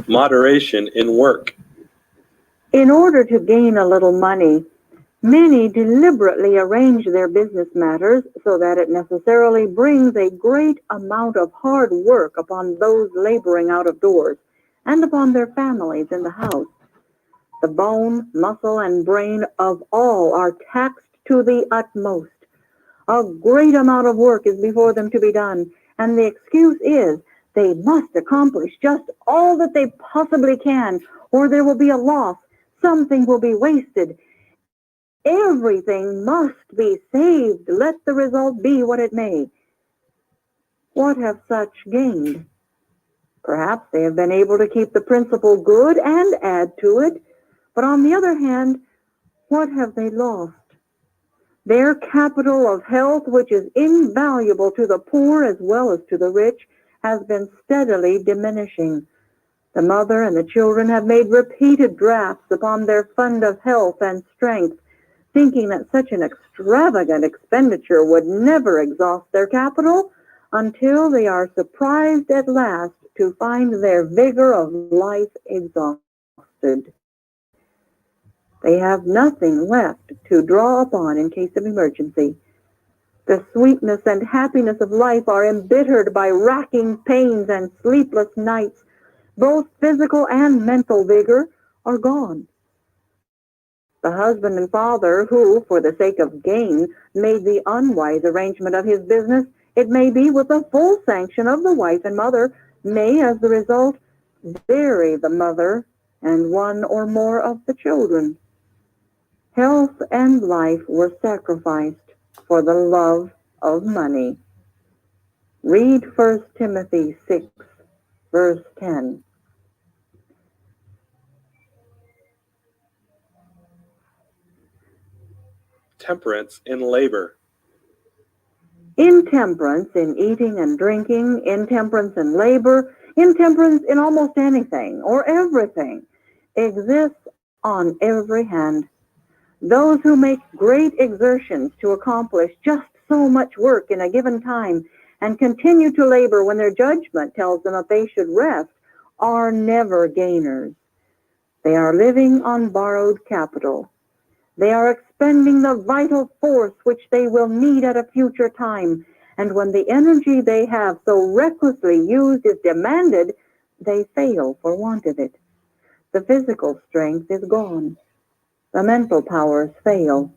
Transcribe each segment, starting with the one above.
Moderation in work. In order to gain a little money, many deliberately arrange their business matters so that it necessarily brings a great amount of hard work upon those laboring out of doors and upon their families in the house. The bone, muscle, and brain of all are taxed to the utmost. A great amount of work is before them to be done, and the excuse is they must accomplish just all that they possibly can, or there will be a loss, something will be wasted. Everything must be saved, let the result be what it may. What have such gained? Perhaps they have been able to keep the principle good and add to it, but on the other hand, what have they lost? Their capital of health, which is invaluable to the poor as well as to the rich, has been steadily diminishing. The mother and the children have made repeated drafts upon their fund of health and strength, thinking that such an extravagant expenditure would never exhaust their capital until they are surprised at last to find their vigor of life exhausted. They have nothing left to draw upon in case of emergency. The sweetness and happiness of life are embittered by racking pains and sleepless nights. Both physical and mental vigor are gone. The husband and father who, for the sake of gain, made the unwise arrangement of his business, it may be with the full sanction of the wife and mother, may, as the result, bury the mother and one or more of the children. Health and life were sacrificed for the love of money. Read 1 Timothy 6, verse 10. Temperance in labor. Intemperance in eating and drinking, intemperance in labor, intemperance in almost anything or everything exists on every hand. Those who make great exertions to accomplish just so much work in a given time and continue to labor when their judgment tells them that they should rest are never gainers. They are living on borrowed capital. They are expending the vital force which they will need at a future time, and when the energy they have so recklessly used is demanded, they fail for want of it. The physical strength is gone. The mental powers fail.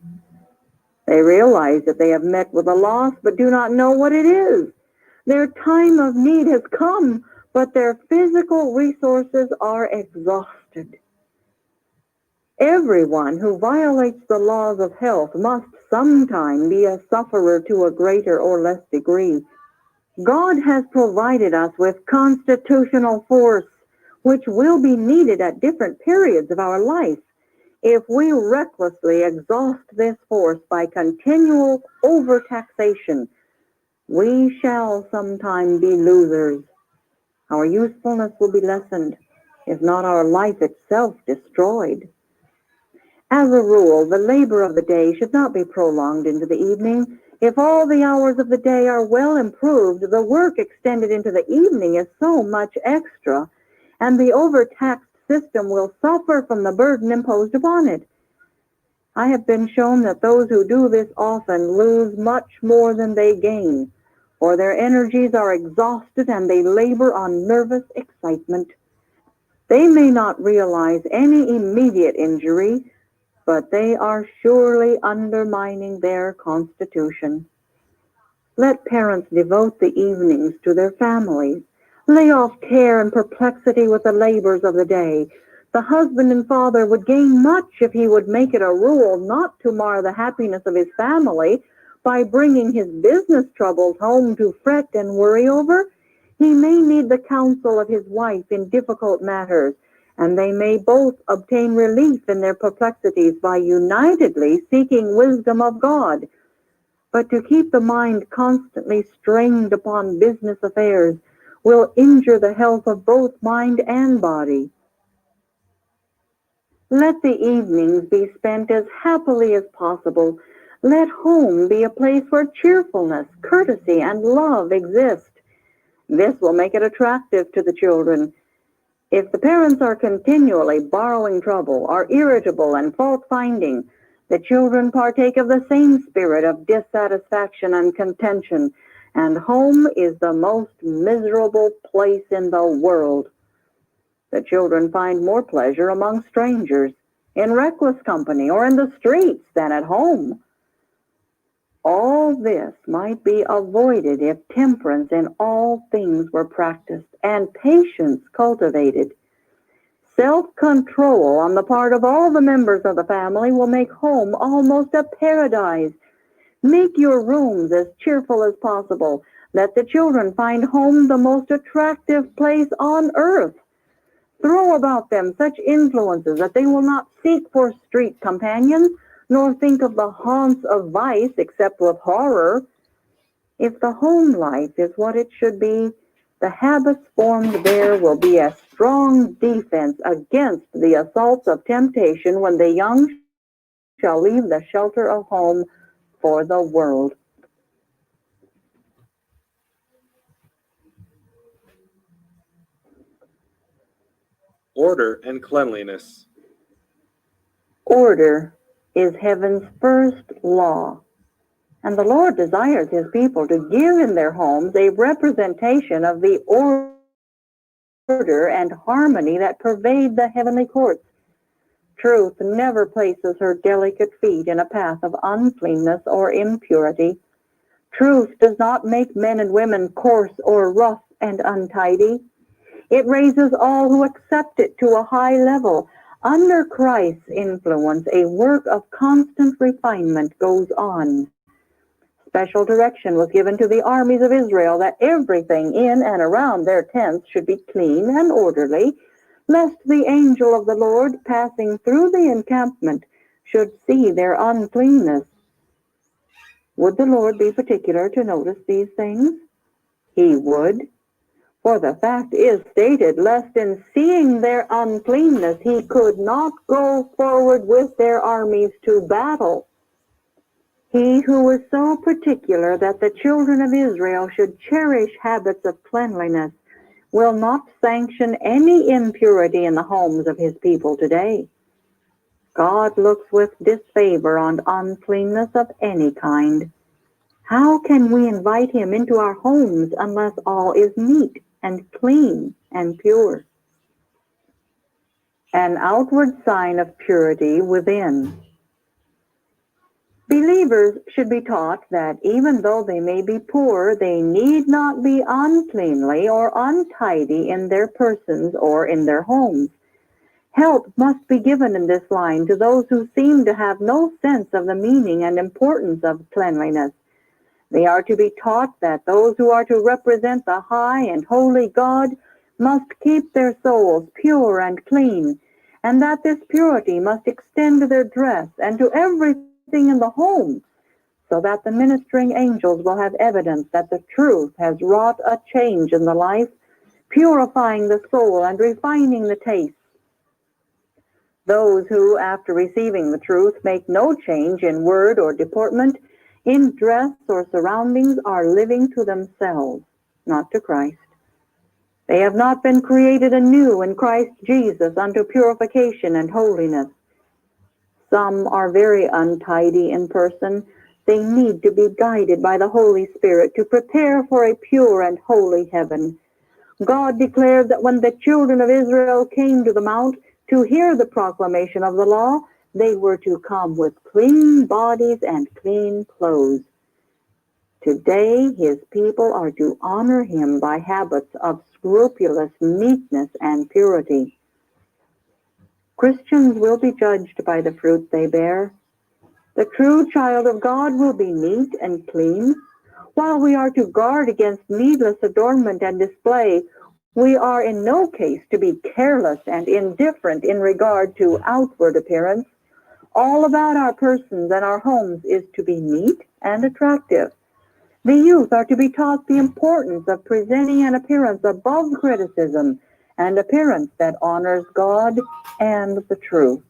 They realize that they have met with a loss, but do not know what it is. Their time of need has come, but their physical resources are exhausted. Everyone who violates the laws of health must sometime be a sufferer to a greater or less degree. God has provided us with constitutional force, which will be needed at different periods of our life. If we recklessly exhaust this force by continual overtaxation, we shall sometime be losers. Our usefulness will be lessened, if not our life itself destroyed. As a rule, the labor of the day should not be prolonged into the evening. If all the hours of the day are well improved, the work extended into the evening is so much extra, and the overtaxed system will suffer from the burden imposed upon it. I have been shown that those who do this often lose much more than they gain, for their energies are exhausted and they labor on nervous excitement. They may not realize any immediate injury, but they are surely undermining their constitution. Let parents devote the evenings to their families. Lay off care and perplexity with the labors of the day. The husband and father would gain much if he would make it a rule not to mar the happiness of his family by bringing his business troubles home to fret and worry over. He may need the counsel of his wife in difficult matters, and they may both obtain relief in their perplexities by unitedly seeking wisdom of God. But to keep the mind constantly strained upon business affairs will injure the health of both mind and body. Let the evenings be spent as happily as possible. Let home be a place where cheerfulness, courtesy, and love exist. This will make it attractive to the children. If the parents are continually borrowing trouble, are irritable and fault-finding, the children partake of the same spirit of dissatisfaction and contention, and home is the most miserable place in the world. The children find more pleasure among strangers, in reckless company, or in the streets than at home. All this might be avoided if temperance in all things were practiced and patience cultivated. Self-control on the part of all the members of the family will make home almost a paradise. Make your rooms as cheerful as possible. Let the children find home the most attractive place on earth. Throw about them such influences that they will not seek for street companions, nor think of the haunts of vice except with horror. If the home life is what it should be, the habits formed there will be a strong defense against the assaults of temptation when the young shall leave the shelter of home for the world. Order and cleanliness. Order is heaven's first law, and the Lord desires his people to give in their homes a representation of the order and harmony that pervade the heavenly courts. Truth never places her delicate feet in a path of uncleanness or impurity. Truth does not make men and women coarse or rough and untidy. It raises all who accept it to a high level. Under Christ's influence, a work of constant refinement goes on. Special direction was given to the armies of Israel that everything in and around their tents should be clean and orderly, lest the angel of the Lord passing through the encampment should see their uncleanness. Would the Lord be particular to notice these things? He would. For the fact is stated, lest in seeing their uncleanness he could not go forward with their armies to battle. He who was so particular that the children of Israel should cherish habits of cleanliness will not sanction any impurity in the homes of his people today. God looks with disfavor on uncleanness of any kind. How can we invite him into our homes unless all is neat and clean and pure? An outward sign of purity within. Believers should be taught that even though they may be poor, they need not be uncleanly or untidy in their persons or in their homes. Help must be given in this line to those who seem to have no sense of the meaning and importance of cleanliness. They are to be taught that those who are to represent the high and holy God must keep their souls pure and clean, and that this purity must extend to their dress and to everything in the home, so that the ministering angels will have evidence that the truth has wrought a change in the life, purifying the soul and refining the taste. Those who, after receiving the truth, make no change in word or deportment, in dress or surroundings, are living to themselves, not to Christ. They have not been created anew in Christ Jesus unto purification and holiness. Some are very untidy in person. They need to be guided by the Holy Spirit to prepare for a pure and holy heaven. God declared that when the children of Israel came to the mount to hear the proclamation of the law, they were to come with clean bodies and clean clothes. Today, his people are to honor him by habits of scrupulous neatness and purity. Christians will be judged by the fruit they bear. The true child of God will be neat and clean. While we are to guard against needless adornment and display, we are in no case to be careless and indifferent in regard to outward appearance. All about our persons and our homes is to be neat and attractive. The youth are to be taught the importance of presenting an appearance above criticism, an appearance that honors God and the truth.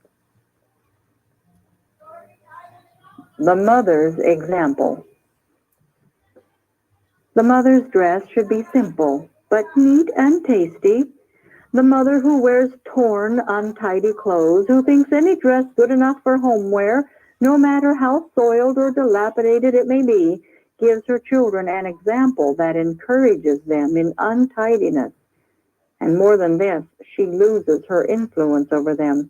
The mother's example. The mother's dress should be simple, but neat and tasty. The mother who wears torn, untidy clothes, who thinks any dress good enough for home wear, no matter how soiled or dilapidated it may be, gives her children an example that encourages them in untidiness. And more than this, she loses her influence over them.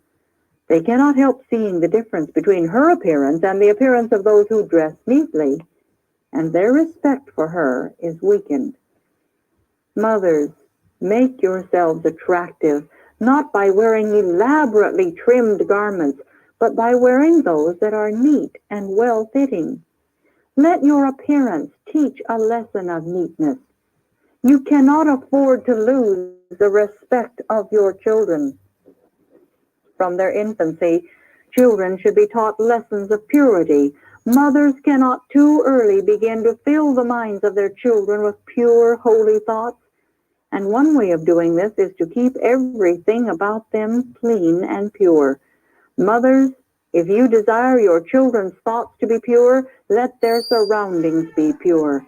They cannot help seeing the difference between her appearance and the appearance of those who dress neatly, and their respect for her is weakened. Mothers, make yourselves attractive, not by wearing elaborately trimmed garments, but by wearing those that are neat and well-fitting. Let your appearance teach a lesson of neatness. You cannot afford to lose the respect of your children. From their infancy, children should be taught lessons of purity. Mothers cannot too early begin to fill the minds of their children with pure, holy thoughts. And one way of doing this is to keep everything about them clean and pure. Mothers, if you desire your children's thoughts to be pure, let their surroundings be pure.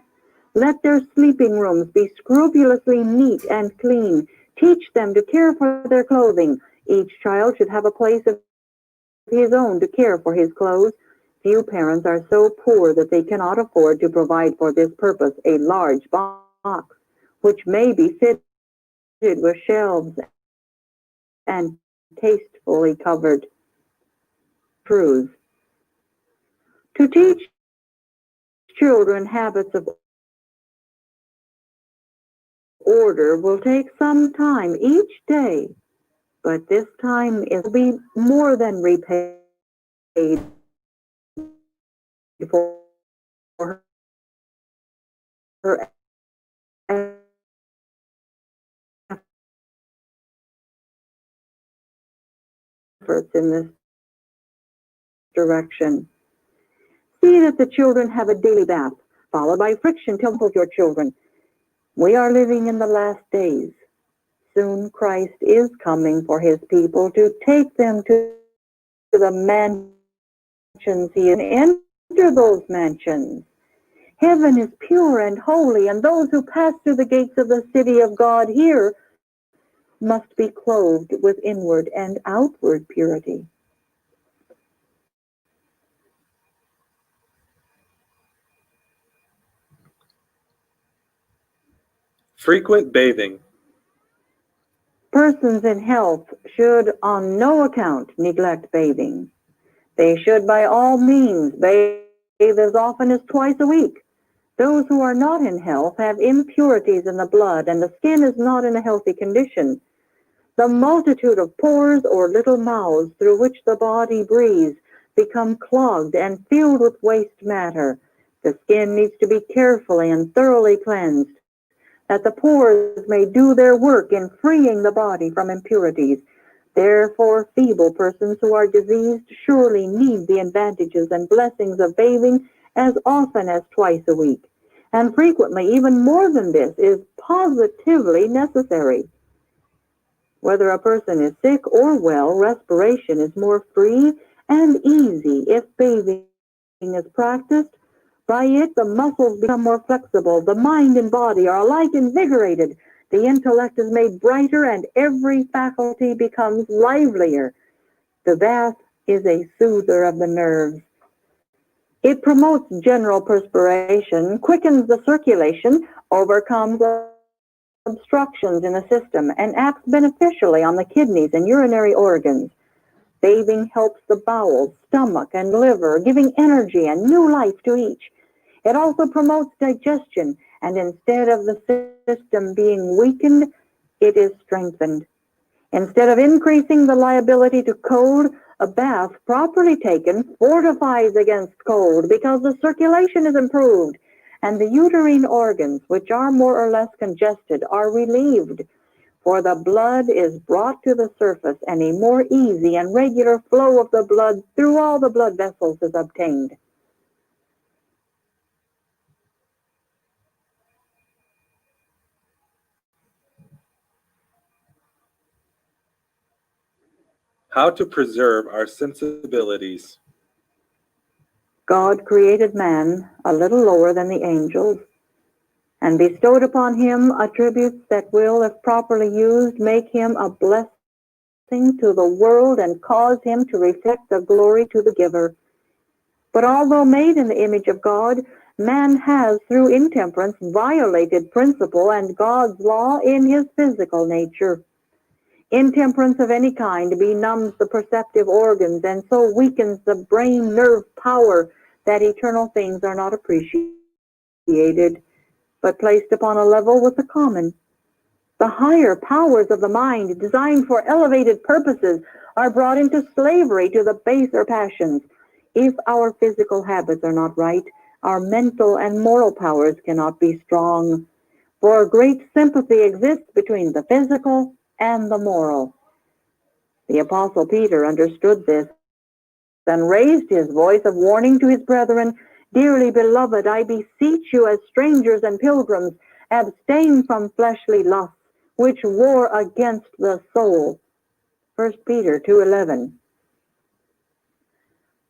Let their sleeping rooms be scrupulously neat and clean. Teach them to care for their clothing. Each child should have a place of his own to care for his clothes. Few parents are so poor that they cannot afford to provide for this purpose a large box, which may be fitted with shelves and tastefully covered truths. To teach children habits of order will take some time each day, but this time will be more than repaid for her efforts in this direction. See that the children have a daily bath, followed by friction. Tell your children, we are living in the last days. Soon Christ is coming for his people to take them to the mansions he and enter those mansions. Heaven is pure and holy, and those who pass through the gates of the city of God here must be clothed with inward and outward purity. Frequent bathing. Persons in health should on no account neglect bathing. They should by all means bathe as often as twice a week. Those who are not in health have impurities in the blood, and the skin is not in a healthy condition. The multitude of pores or little mouths through which the body breathes become clogged and filled with waste matter. The skin needs to be carefully and thoroughly cleansed, that the pores may do their work in freeing the body from impurities. Therefore, feeble persons who are diseased surely need the advantages and blessings of bathing as often as twice a week. And frequently, even more than this, is positively necessary. Whether a person is sick or well, respiration is more free and easy if bathing is practiced. By it, the muscles become more flexible. The mind and body are alike invigorated. The intellect is made brighter, and every faculty becomes livelier. The bath is a soother of the nerves. It promotes general perspiration, quickens the circulation, overcomes obstructions in the system, and acts beneficially on the kidneys and urinary organs. Bathing helps the bowels, stomach, and liver, giving energy and new life to each. It also promotes digestion, and instead of the system being weakened, it is strengthened. Instead of increasing the liability to cold, a bath properly taken fortifies against cold because the circulation is improved, and the uterine organs, which are more or less congested, are relieved. For the blood is brought to the surface, and a more easy and regular flow of the blood through all the blood vessels is obtained. How to preserve our sensibilities. God created man a little lower than the angels, and bestowed upon him attributes that will, if properly used, make him a blessing to the world and cause him to reflect the glory to the giver. But although made in the image of God, man has, through intemperance, violated principle and God's law in his physical nature. Intemperance of any kind benumbs the perceptive organs and so weakens the brain nerve power that eternal things are not appreciated, but placed upon a level with the common. The higher powers of the mind, designed for elevated purposes, are brought into slavery to the baser passions. If our physical habits are not right, our mental and moral powers cannot be strong, for great sympathy exists between the physical and the moral. The Apostle Peter understood this and raised his voice of warning to his brethren, "Dearly beloved, I beseech you as strangers and pilgrims, abstain from fleshly lusts, which war against the soul." 1 Peter 2:11.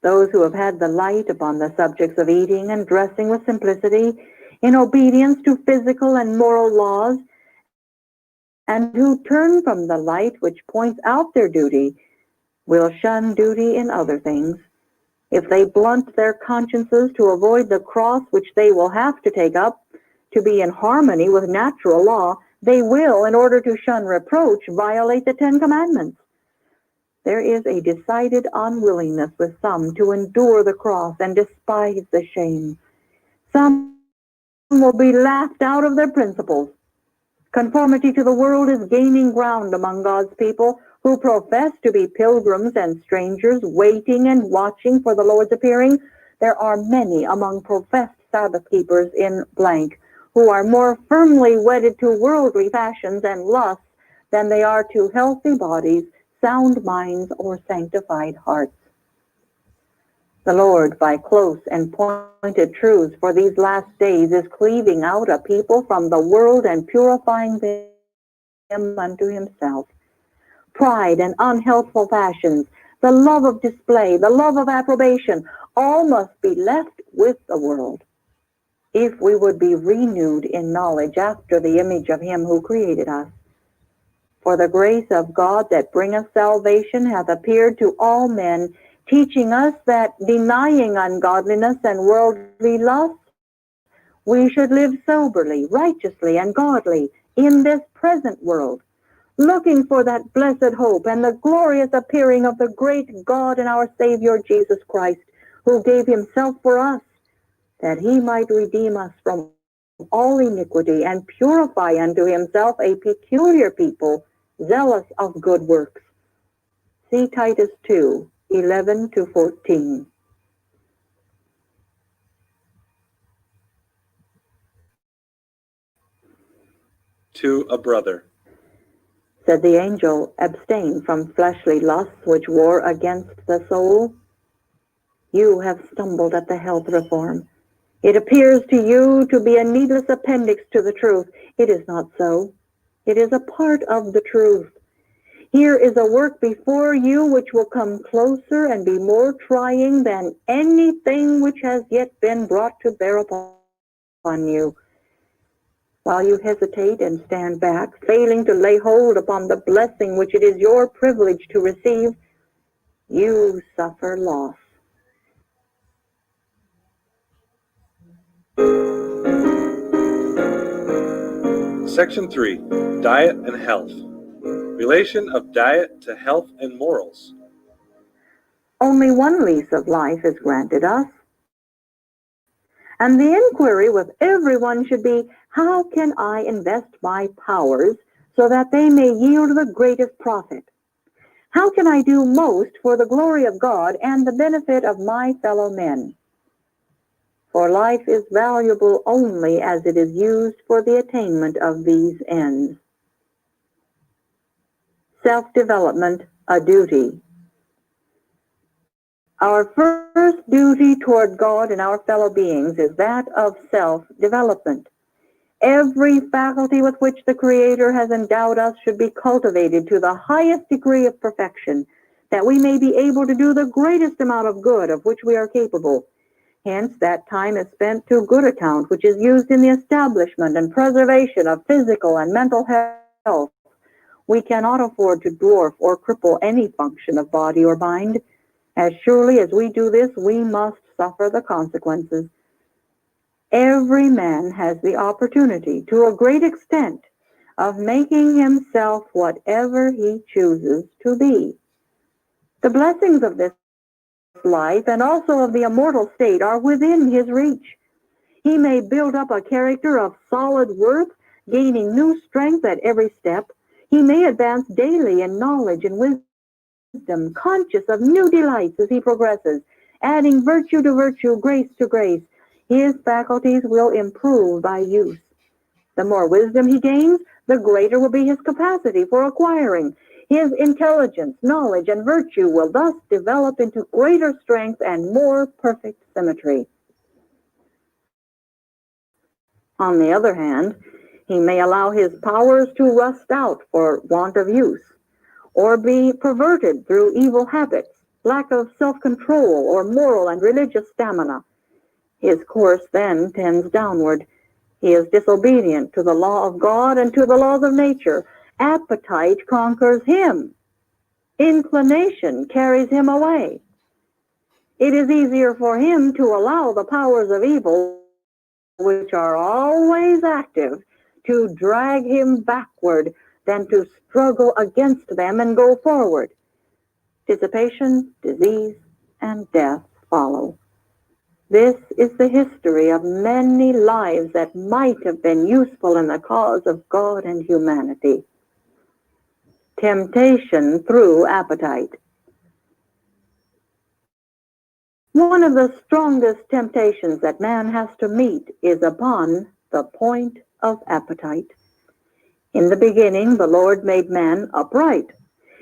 Those who have had the light upon the subjects of eating and dressing with simplicity, in obedience to physical and moral laws, and who turn from the light which points out their duty, will shun duty in other things. If they blunt their consciences to avoid the cross which they will have to take up, to be in harmony with natural law, they will, in order to shun reproach, violate the 10 Commandments. There is a decided unwillingness with some to endure the cross and despise the shame. Some will be laughed out of their principles. Conformity to the world is gaining ground among God's people who profess to be pilgrims and strangers, waiting and watching for the Lord's appearing. There are many among professed Sabbath keepers in blank who are more firmly wedded to worldly fashions and lusts than they are to healthy bodies, sound minds, or sanctified hearts. The Lord, by close and pointed truths for these last days, is cleaving out a people from the world and purifying them unto himself. Pride and unhealthful passions, the love of display, the love of approbation, all must be left with the world, if we would be renewed in knowledge after the image of him who created us. For the grace of God that bringeth salvation hath appeared to all men, teaching us that, denying ungodliness and worldly lust, we should live soberly, righteously, and godly in this present world, looking for that blessed hope and the glorious appearing of the great God and our Savior Jesus Christ, who gave himself for us, that he might redeem us from all iniquity and purify unto himself a peculiar people, zealous of good works. See Titus 2:11-14. To a brother. Said the angel, "Abstain from fleshly lusts which war against the soul." You have stumbled at the health reform. It appears to you to be a needless appendix to the truth. It is not so. It is a part of the truth. Here is a work before you which will come closer and be more trying than anything which has yet been brought to bear upon you. While you hesitate and stand back, failing to lay hold upon the blessing which it is your privilege to receive, you suffer loss. Section 3. Diet and health. Relation of diet to health and morals. Only one lease of life is granted us, and the inquiry with everyone should be, how can I invest my powers so that they may yield the greatest profit? How can I do most for the glory of God and the benefit of my fellow men? For life is valuable only as it is used for the attainment of these ends. Self-development, a duty. Our first duty toward God and our fellow beings is that of self-development. Every faculty with which the Creator has endowed us should be cultivated to the highest degree of perfection, that we may be able to do the greatest amount of good of which we are capable. Hence, that time is spent to good account, which is used in the establishment and preservation of physical and mental health. We cannot afford to dwarf or cripple any function of body or mind. As surely as we do this, we must suffer the consequences. Every man has the opportunity, to a great extent, of making himself whatever he chooses to be. The blessings of this life and also of the immortal state are within his reach. He may build up a character of solid worth, gaining new strength at every step. He may advance daily in knowledge and wisdom, conscious of new delights as he progresses, adding virtue to virtue, grace to grace. His faculties will improve by use. The more wisdom he gains, the greater will be his capacity for acquiring. His intelligence, knowledge, and virtue will thus develop into greater strength and more perfect symmetry. On the other hand, he may allow his powers to rust out for want of use, or be perverted through evil habits, lack of self-control, or moral and religious stamina. His course then tends downward. He is disobedient to the law of God and to the laws of nature. Appetite conquers him. Inclination carries him away. It is easier for him to allow the powers of evil, which are always active, to drag him backward than to struggle against them and go forward. Dissipation, disease, and death follow. This is the history of many lives that might have been useful in the cause of God and humanity. Temptation through appetite. One of the strongest temptations that man has to meet is upon the point of appetite. In the beginning, the Lord made man upright.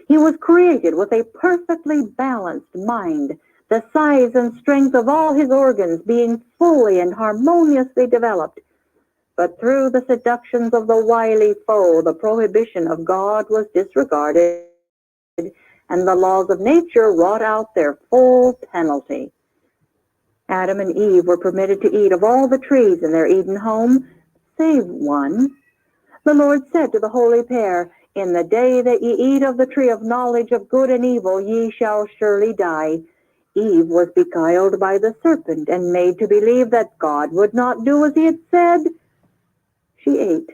He was created with a perfectly balanced mind, the size and strength of all his organs being fully and harmoniously developed. But through the seductions of the wily foe, the prohibition of God was disregarded, and the laws of nature wrought out their full penalty. Adam and Eve were permitted to eat of all the trees in their Eden home, save one. The Lord said to the holy pair, "In the day that ye eat of the tree of knowledge of good and evil, ye shall surely die." Eve was beguiled by the serpent and made to believe that God would not do as he had said. She ate,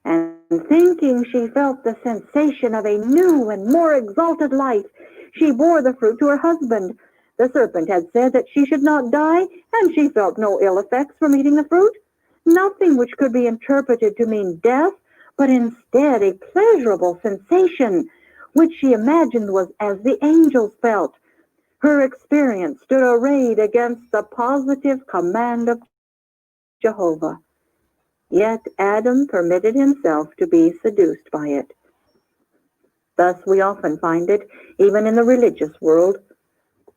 and thinking she felt the sensation of a new and more exalted life, she bore the fruit to her husband. The serpent had said that she should not die, and she felt no ill effects from eating the fruit. Nothing which could be interpreted to mean death, but instead a pleasurable sensation, which she imagined was as the angels felt. Her experience stood arrayed against the positive command of Jehovah. Yet Adam permitted himself to be seduced by it. Thus we often find it, even in the religious world.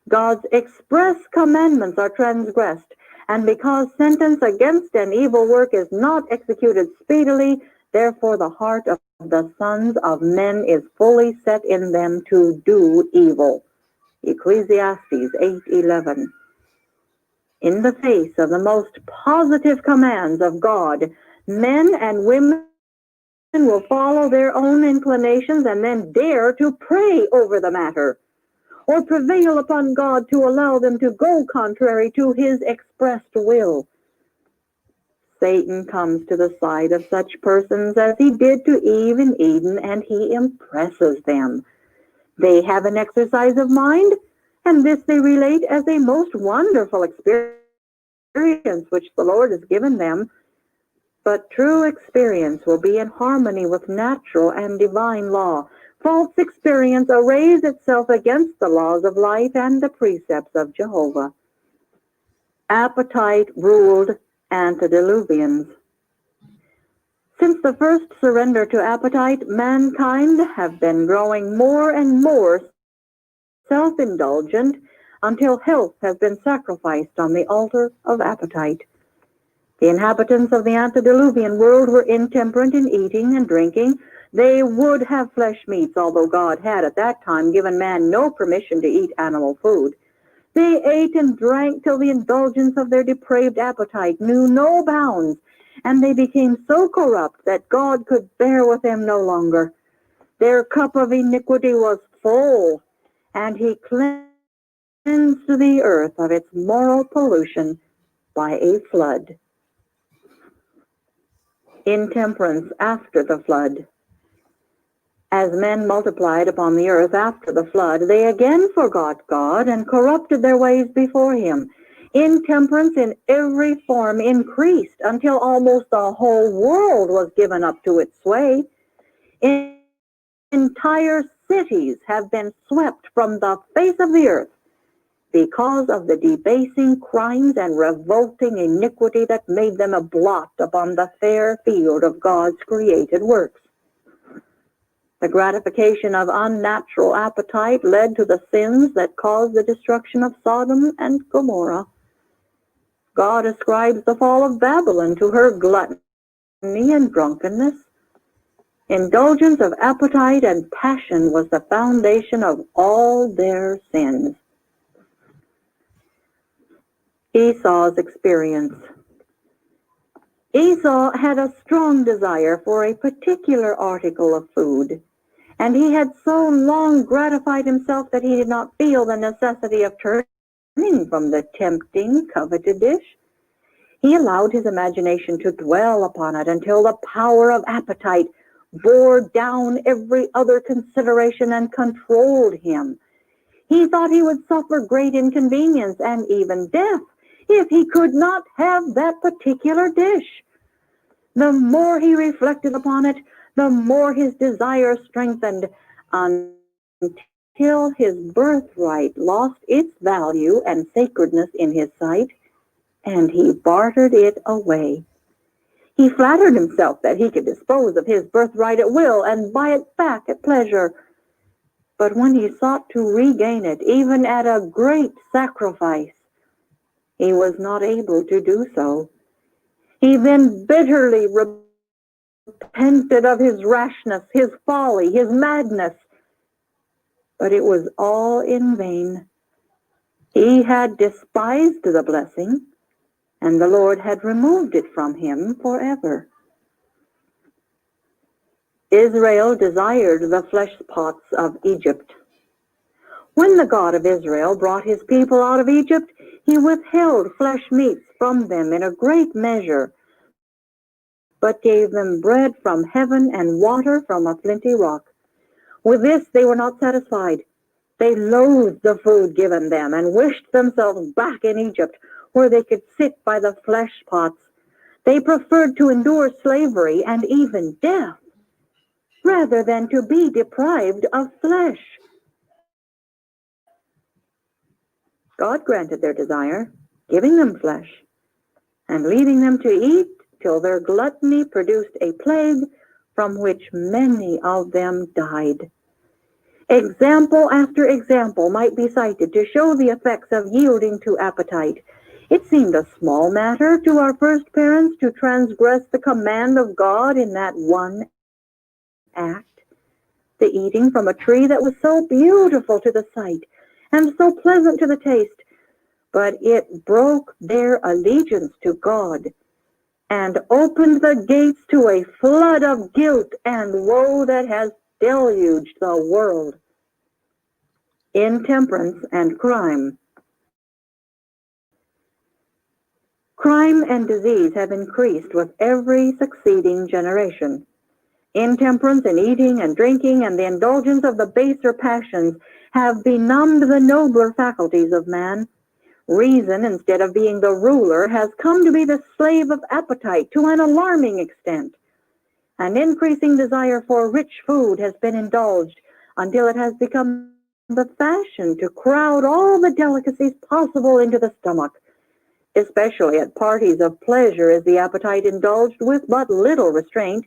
God's express commandments are transgressed, and because sentence against an evil work is not executed speedily, therefore the heart of the sons of men is fully set in them to do evil. Ecclesiastes 8:11. In the face of the most positive commands of God, men and women will follow their own inclinations and then dare to pray over the matter, or prevail upon God to allow them to go contrary to his expressed will. Satan comes to the side of such persons as he did to Eve in Eden, and he impresses them. They have an exercise of mind, and this they relate as a most wonderful experience which the Lord has given them. But true experience will be in harmony with natural and divine law. False experience arrays itself against the laws of life and the precepts of Jehovah. Appetite ruled antediluvians. Since the first surrender to appetite, mankind have been growing more and more self-indulgent until health has been sacrificed on the altar of appetite. The inhabitants of the antediluvian world were intemperate in eating and drinking. They would have flesh meats, although God had at that time given man no permission to eat animal food. They ate and drank till the indulgence of their depraved appetite knew no bounds, and they became so corrupt that God could bear with them no longer. Their cup of iniquity was full, and he cleansed the earth of its moral pollution by a flood. Intemperance after the flood. As men multiplied upon the earth after the flood, they again forgot God and corrupted their ways before him. Intemperance in every form increased until almost the whole world was given up to its sway. Entire cities have been swept from the face of the earth because of the debasing crimes and revolting iniquity that made them a blot upon the fair field of God's created works. The gratification of unnatural appetite led to the sins that caused the destruction of Sodom and Gomorrah. God ascribes the fall of Babylon to her gluttony and drunkenness. Indulgence of appetite and passion was the foundation of all their sins. Esau's experience. Esau had a strong desire for a particular article of food, and he had so long gratified himself that he did not feel the necessity of turning from the tempting, coveted dish. He allowed his imagination to dwell upon it until the power of appetite bore down every other consideration and controlled him. He thought he would suffer great inconvenience and even death if he could not have that particular dish. The more he reflected upon it, the more his desire strengthened, until his birthright lost its value and sacredness in his sight, and he bartered it away. He flattered himself that he could dispose of his birthright at will and buy it back at pleasure. But when he sought to regain it, even at a great sacrifice, he was not able to do so. He then bitterly repented of his rashness, his folly, his madness. But it was all in vain. He had despised the blessing, and the Lord had removed it from him forever. Israel desired the flesh pots of Egypt. When the God of Israel brought his people out of Egypt, he withheld flesh meats from them in a great measure, but gave them bread from heaven and water from a flinty rock. With this they were not satisfied. They loathed the food given them and wished themselves back in Egypt, where they could sit by the flesh pots. They preferred to endure slavery and even death, rather than to be deprived of flesh. God granted their desire, giving them flesh, and leaving them to eat till their gluttony produced a plague from which many of them died. Example after example might be cited to show the effects of yielding to appetite. It seemed a small matter to our first parents to transgress the command of God in that one act, the eating from a tree that was so beautiful to the sight and so pleasant to the taste, but it broke their allegiance to God and opened the gates to a flood of guilt and woe that has deluged the world. Intemperance and crime. Crime and disease have increased with every succeeding generation. Intemperance in eating and drinking and the indulgence of the baser passions have benumbed the nobler faculties of man. Reason, instead of being the ruler, has come to be the slave of appetite to an alarming extent. An increasing desire for rich food has been indulged until it has become the fashion to crowd all the delicacies possible into the stomach. Especially at parties of pleasure is the appetite indulged with but little restraint.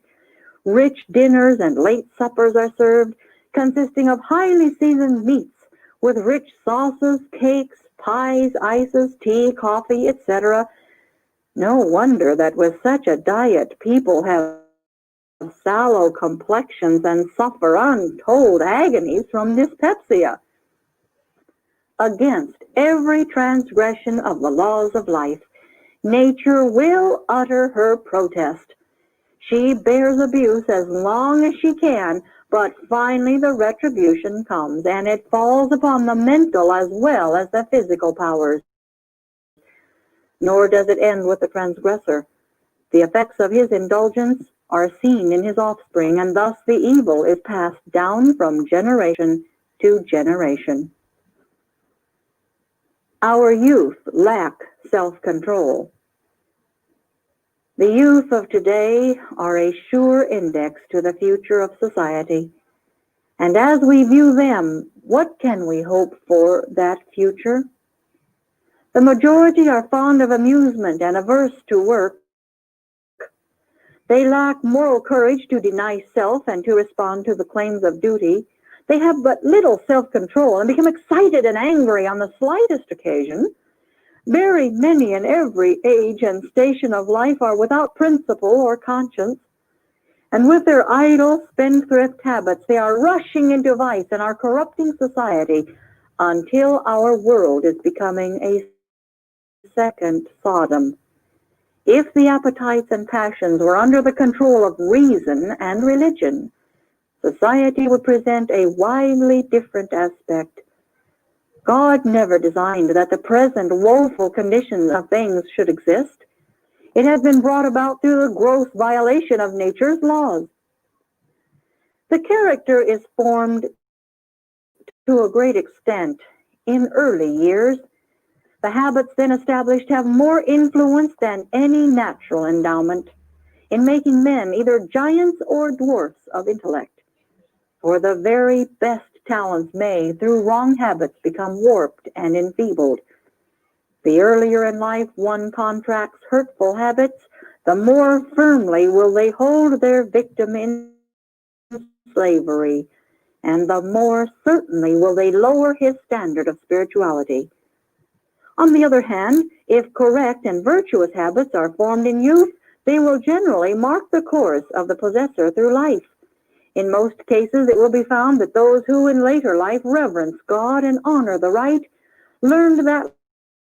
Rich dinners and late suppers are served, consisting of highly seasoned meats, with rich sauces, cakes, pies, ices, tea, coffee, etc. No wonder that with such a diet people have sallow complexions and suffer untold agonies from dyspepsia. against every transgression of the laws of life. Nature will utter her protest. She bears abuse as long as she can, but finally the retribution comes, and it falls upon the mental as well as the physical powers. Nor does it end with the transgressor. The effects of his indulgence are seen in his offspring, and thus the evil is passed down from generation to generation. Our youth lack self-control. The youth of today are a sure index to the future of society. And as we view them, what can we hope for that future? The majority are fond of amusement and averse to work. They lack moral courage to deny self and to respond to the claims of duty. They have but little self-control and become excited and angry on the slightest occasion. Very many in every age and station of life are without principle or conscience, and with their idle, spendthrift habits, they are rushing into vice and are corrupting society until our world is becoming a second Sodom. If the appetites and passions were under the control of reason and religion, society would present a widely different aspect. God never designed that the present woeful conditions of things should exist. It has been brought about through the gross violation of nature's laws. The character is formed to a great extent in early years. The habits then established have more influence than any natural endowment in making men either giants or dwarfs of intellect. For the very best talents may, through wrong habits, become warped and enfeebled. The earlier in life one contracts hurtful habits, the more firmly will they hold their victim in slavery, and the more certainly will they lower his standard of spirituality. On the other hand, if correct and virtuous habits are formed in youth, they will generally mark the course of the possessor through life. In most cases, it will be found that those who in later life reverence God and honor the right learned that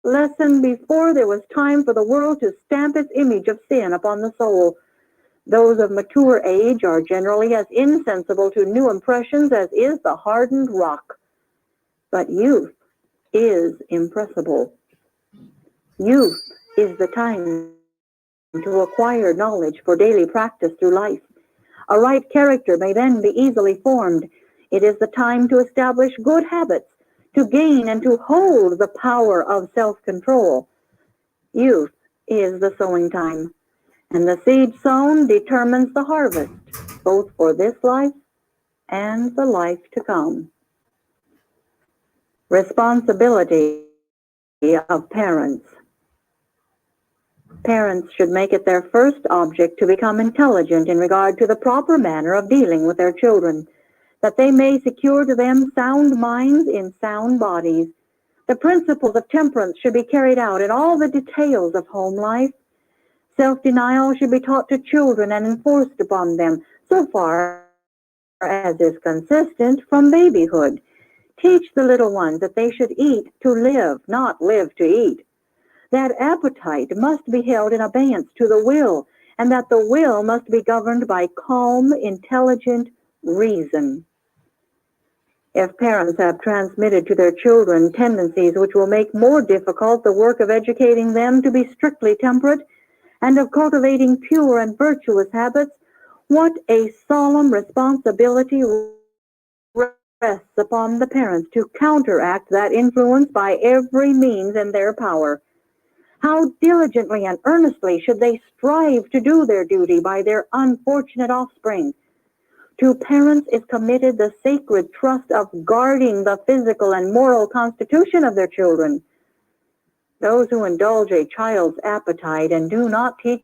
lesson before there was time for the world to stamp its image of sin upon the soul. Those of mature age are generally as insensible to new impressions as is the hardened rock. But youth is impressible. Youth is the time to acquire knowledge for daily practice through life. A right character may then be easily formed. It is the time to establish good habits, to gain and to hold the power of self-control. Youth is the sowing time, and the seed sown determines the harvest, both for this life and the life to come. Responsibility of parents. Parents should make it their first object to become intelligent in regard to the proper manner of dealing with their children, that they may secure to them sound minds in sound bodies. The principles of temperance should be carried out in all the details of home life. Self-denial should be taught to children and enforced upon them, so far as is consistent from babyhood. Teach the little ones that they should eat to live, not live to eat. That appetite must be held in abeyance to the will, and that the will must be governed by calm, intelligent reason. If parents have transmitted to their children tendencies which will make more difficult the work of educating them to be strictly temperate, and of cultivating pure and virtuous habits, what a solemn responsibility rests upon the parents to counteract that influence by every means in their power. How diligently and earnestly should they strive to do their duty by their unfortunate offspring. To parents is committed the sacred trust of guarding the physical and moral constitution of their children. Those who indulge a child's appetite and do not teach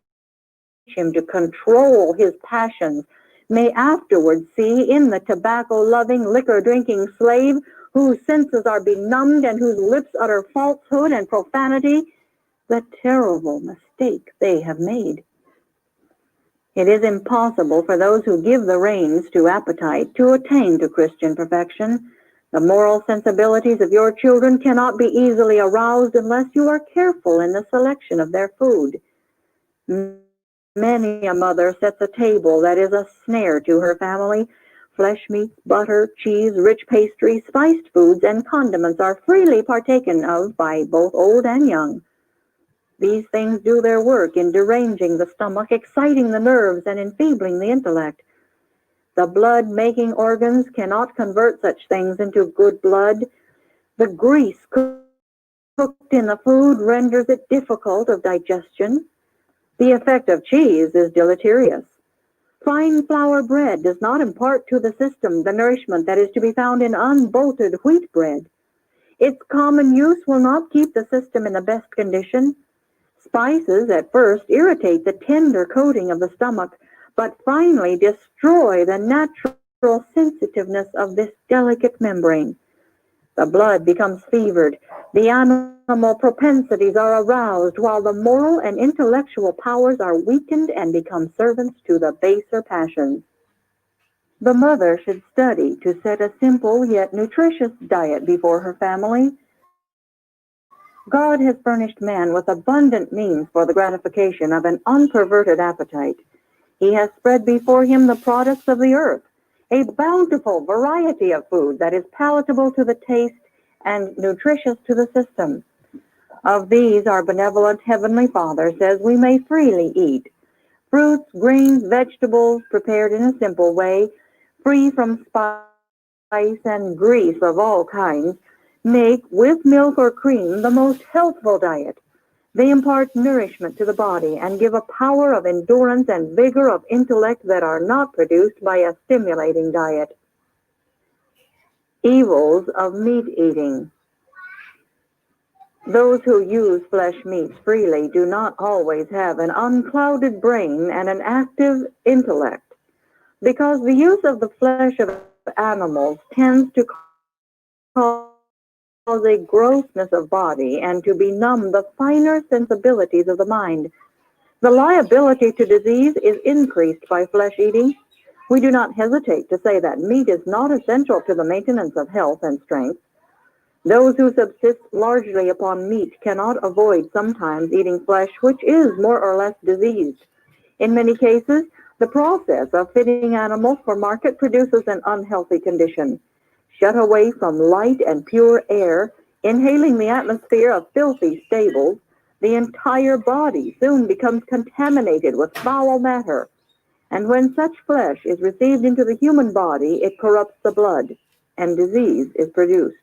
him to control his passions may afterwards see in the tobacco-loving, liquor-drinking slave whose senses are benumbed and whose lips utter falsehood and profanity the terrible mistake they have made. It is impossible for those who give the reins to appetite to attain to Christian perfection. The moral sensibilities of your children cannot be easily aroused unless you are careful in the selection of their food. Many a mother sets a table that is a snare to her family. Flesh meats, butter, cheese, rich pastries, spiced foods, and condiments are freely partaken of by both old and young. These things do their work in deranging the stomach, exciting the nerves, and enfeebling the intellect. The blood-making organs cannot convert such things into good blood. The grease cooked in the food renders it difficult of digestion. The effect of cheese is deleterious. Fine flour bread does not impart to the system the nourishment that is to be found in unbolted wheat bread. Its common use will not keep the system in the best condition. Spices at first irritate the tender coating of the stomach, but finally destroy the natural sensitiveness of this delicate membrane. The blood becomes fevered, the animal propensities are aroused, while the moral and intellectual powers are weakened and become servants to the baser passions. The mother should study to set a simple yet nutritious diet before her family. God has furnished man with abundant means for the gratification of an unperverted appetite. He has spread before him the products of the earth, a bountiful variety of food that is palatable to the taste and nutritious to the system. Of these our benevolent Heavenly Father says we may freely eat. Fruits, grains, vegetables prepared in a simple way, free from spice and grease of all kinds, make, with milk or cream, the most healthful diet. They impart nourishment to the body and give a power of endurance and vigor of intellect that are not produced by a stimulating diet. Evils of meat eating. Those who use flesh meats freely do not always have an unclouded brain and an active intellect, because the use of the flesh of animals tends to cause a grossness of body and to benumb the finer sensibilities of the mind. The liability to disease is increased by flesh eating. We do not hesitate to say that meat is not essential to the maintenance of health and strength. Those who subsist largely upon meat cannot avoid sometimes eating flesh which is more or less diseased. In many cases, the process of fitting animals for market produces an unhealthy condition. Shut away from light and pure air, inhaling the atmosphere of filthy stables, the entire body soon becomes contaminated with foul matter, and when such flesh is received into the human body, it corrupts the blood, and disease is produced.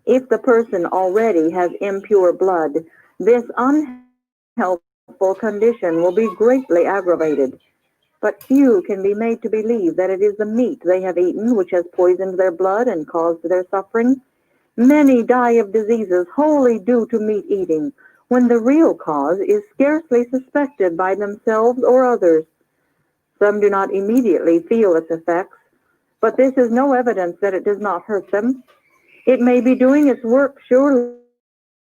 If the person already has impure blood, this unhealthful condition will be greatly aggravated. But few can be made to believe that it is the meat they have eaten which has poisoned their blood and caused their suffering. Many die of diseases wholly due to meat eating, when the real cause is scarcely suspected by themselves or others. Some do not immediately feel its effects, but this is no evidence that it does not hurt them. It may be doing its work surely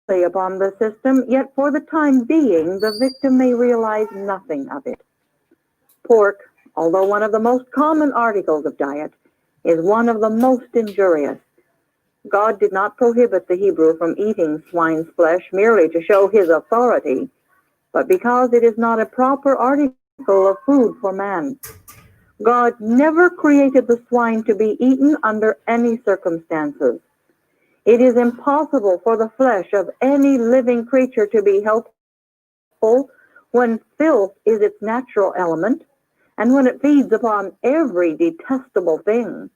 upon the system, yet for the time being the victim may realize nothing of it. Pork, although one of the most common articles of diet, is one of the most injurious. God did not prohibit the Hebrew from eating swine's flesh merely to show his authority, but because it is not a proper article of food for man. God never created the swine to be eaten under any circumstances. It is impossible for the flesh of any living creature to be healthful when filth is its natural element, and when it feeds upon every detestable thing.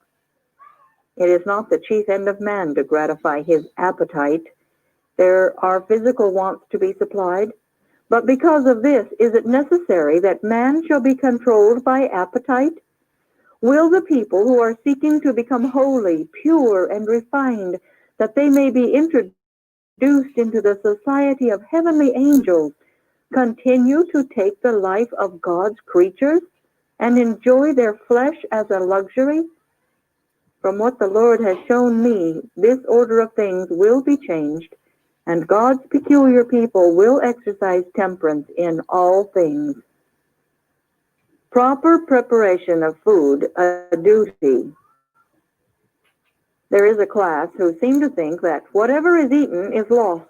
It is not the chief end of man to gratify his appetite. There are physical wants to be supplied, but because of this, is it necessary that man shall be controlled by appetite? Will the people who are seeking to become holy, pure, and refined, that they may be introduced into the society of heavenly angels, continue to take the life of God's creatures and enjoy their flesh as a luxury? From what the Lord has shown me, this order of things will be changed, and God's peculiar people will exercise temperance in all things. Proper preparation of food, a duty. There is a class who seem to think that whatever is eaten is lost,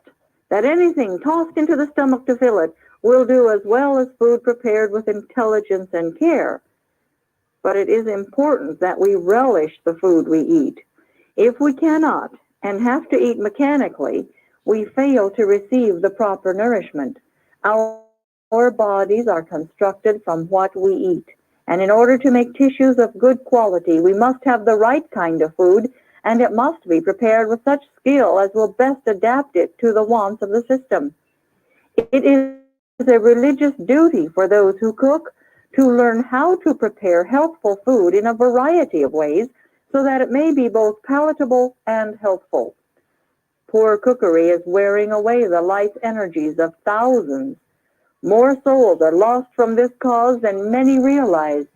that anything tossed into the stomach to fill it will do as well as food prepared with intelligence and care. But it is important that we relish the food we eat. If we cannot and have to eat mechanically, we fail to receive the proper nourishment. Our bodies are constructed from what we eat, and in order to make tissues of good quality, we must have the right kind of food, and it must be prepared with such skill as will best adapt it to the wants of the system. It is a religious duty for those who cook to learn how to prepare healthful food in a variety of ways so that it may be both palatable and healthful. Poor cookery is wearing away the life energies of thousands. More souls are lost from this cause than many realize.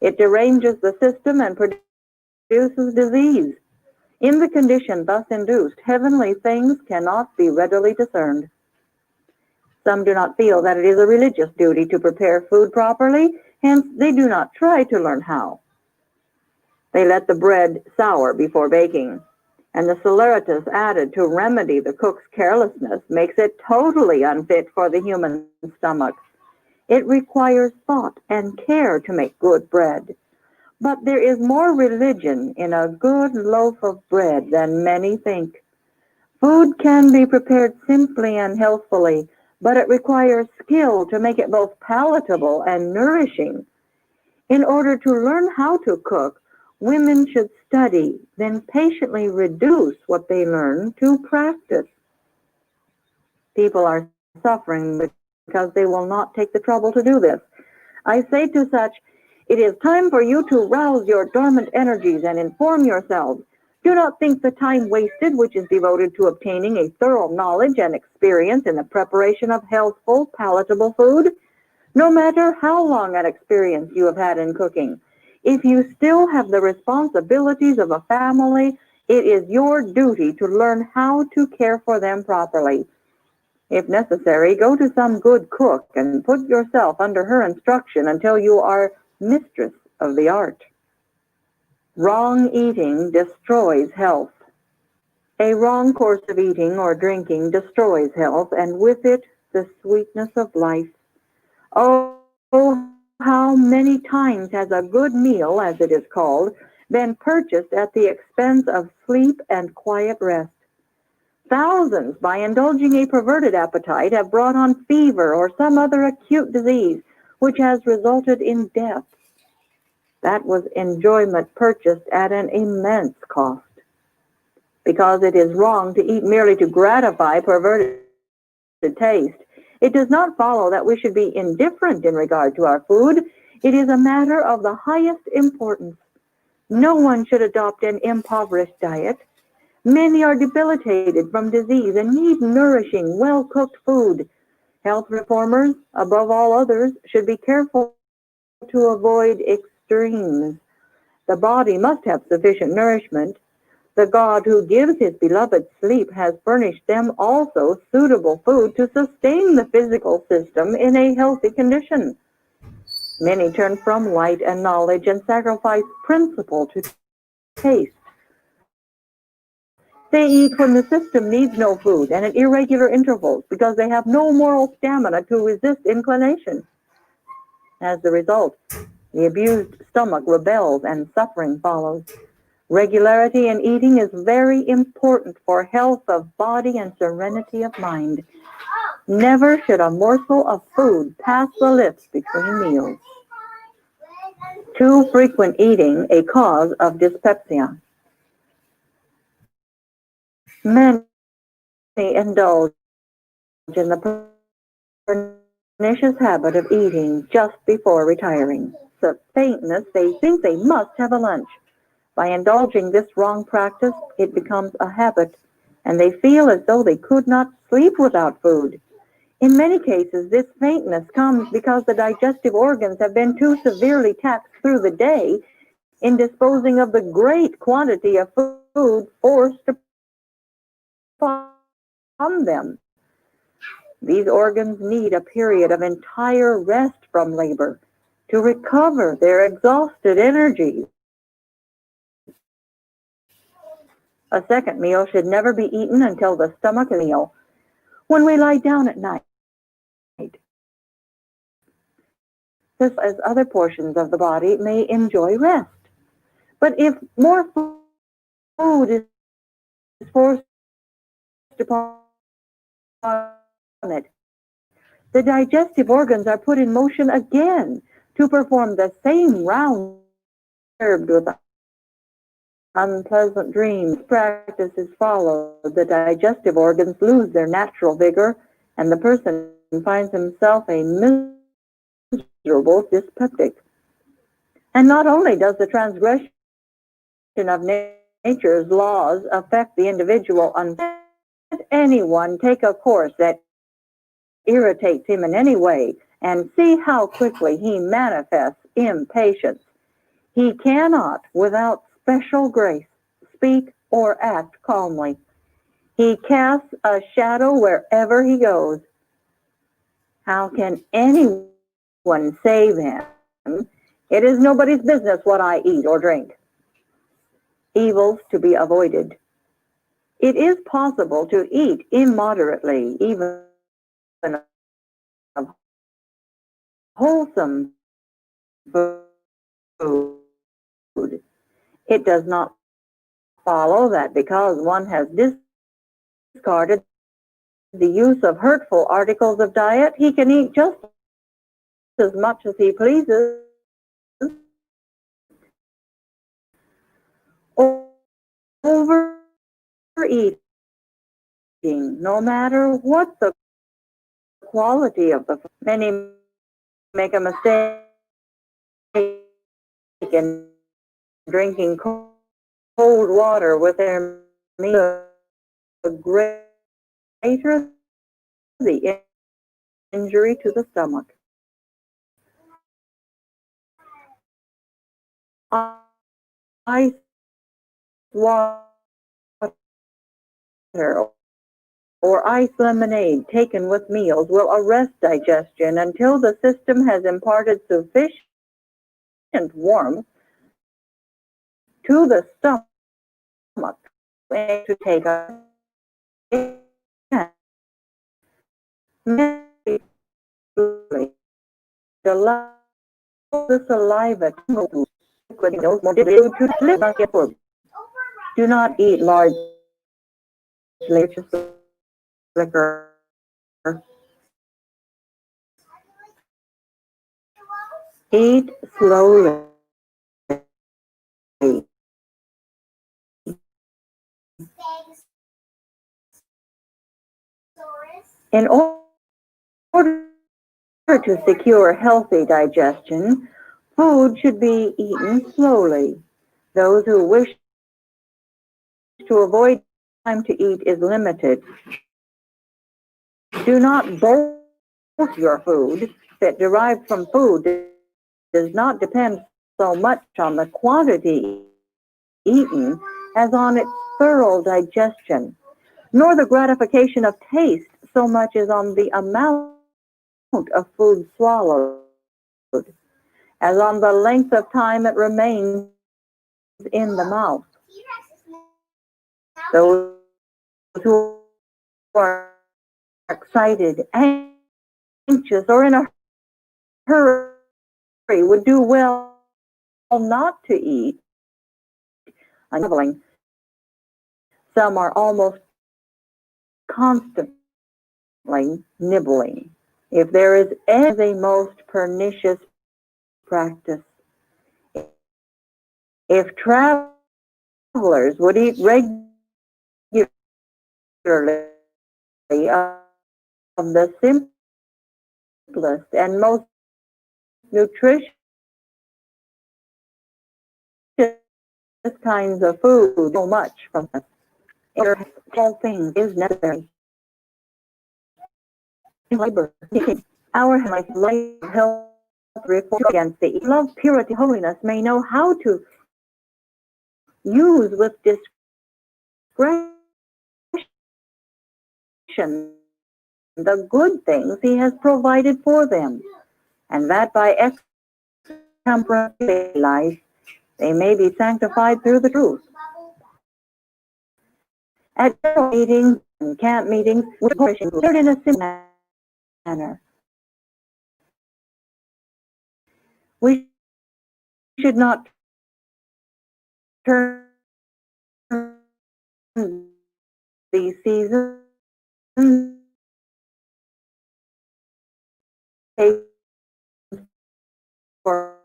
It deranges the system and produces disease. In the condition thus induced, heavenly things cannot be readily discerned. Some do not feel that it is a religious duty to prepare food properly, hence they do not try to learn how. They let the bread sour before baking, and the saleratus added to remedy the cook's carelessness makes it totally unfit for the human stomach. It requires thought and care to make good bread. But there is more religion in a good loaf of bread than many think. Food can be prepared simply and healthfully, but it requires skill to make it both palatable and nourishing. In order to learn how to cook, women should study, then patiently reduce what they learn to practice. People are suffering because they will not take the trouble to do this. I say to such, it is time for you to rouse your dormant energies and inform yourselves. Do not think the time wasted which is devoted to obtaining a thorough knowledge and experience in the preparation of healthful, palatable food. No matter how long an experience you have had in cooking, if you still have the responsibilities of a family, it is your duty to learn how to care for them properly. If necessary, go to some good cook and put yourself under her instruction until you are mistress of the art. Wrong eating destroys health. A wrong course of eating or drinking destroys health, and with it the sweetness of life. Oh, how many times has a good meal, as it is called, been purchased at the expense of sleep and quiet rest? Thousands, by indulging a perverted appetite, have brought on fever or some other acute disease, which has resulted in death. That was enjoyment purchased at an immense cost. Because it is wrong to eat merely to gratify perverted taste, it does not follow that we should be indifferent in regard to our food. It is a matter of the highest importance. No one should adopt an impoverished diet. Many are debilitated from disease and need nourishing, well-cooked food. Health reformers, above all others, should be careful to avoid extremes. The body must have sufficient nourishment. The God who gives his beloved sleep has furnished them also suitable food to sustain the physical system in a healthy condition. Many turn from light and knowledge and sacrifice principle to taste. They eat when the system needs no food and at irregular intervals because they have no moral stamina to resist inclination. As the result, the abused stomach rebels and suffering follows. Regularity in eating is very important for health of body and serenity of mind. Never should a morsel of food pass the lips between meals. Too frequent eating a cause of dyspepsia. Many indulge in the pernicious habit of eating just before retiring. The faintness, they think they must have a lunch. By indulging this wrong practice, it becomes a habit, and they feel as though they could not sleep without food. In many cases, this faintness comes because the digestive organs have been too severely taxed through the day in disposing of the great quantity of food forced upon them. These organs need a period of entire rest from labor to recover their exhausted energies. A second meal should never be eaten until the stomach is meal. When we lie down at night, this as other portions of the body may enjoy rest. But if more food is forced upon it, the digestive organs are put in motion again to perform the same round with unpleasant dreams. Practices follow. The digestive organs lose their natural vigor, and the person finds himself a miserable dyspeptic. And not only does the transgression of nature's laws affect the individual, let anyone take a course that irritates him in any way and see how quickly he manifests impatience. He cannot, without special grace, speak or act calmly. He casts a shadow wherever he goes. How can anyone save him? It is nobody's business what I eat or drink. Evils to be avoided. It is possible to eat immoderately, even of wholesome food. It does not follow that because one has discarded the use of hurtful articles of diet, he can eat just as much as he pleases. Overeating, no matter what the quality of the food. Many make a mistake in drinking cold water with their meal. The greater the injury to the stomach. Ice water or ice lemonade taken with meals will arrest digestion until the system has imparted sufficient warmth to the stomach to take a the saliva to liquid. Do not eat large liquor. Eat slowly. In order to secure healthy digestion, food should be eaten slowly. Those who wish to avoid time to eat is limited. Do not bolt your food. That derived from food does not depend so much on the quantity eaten as on its thorough digestion, nor the gratification of taste so much as on the amount of food swallowed, as on the length of time it remains in the mouth. Those who are excited, anxious, or in a hurry would do well not to eat. Some are almost constantly nibbling. If there is any most pernicious practice, if travelers would eat regularly of the simplest and most nutritious kinds of food, so much from us. All things is necessary. Labor. Our health report against the love, purity, holiness may know how to use with discretion the good things he has provided for them, and that by extemporary life they may be sanctified through the truth. At general meetings and camp meetings, we push in a similar manner. We should not turn these seasons for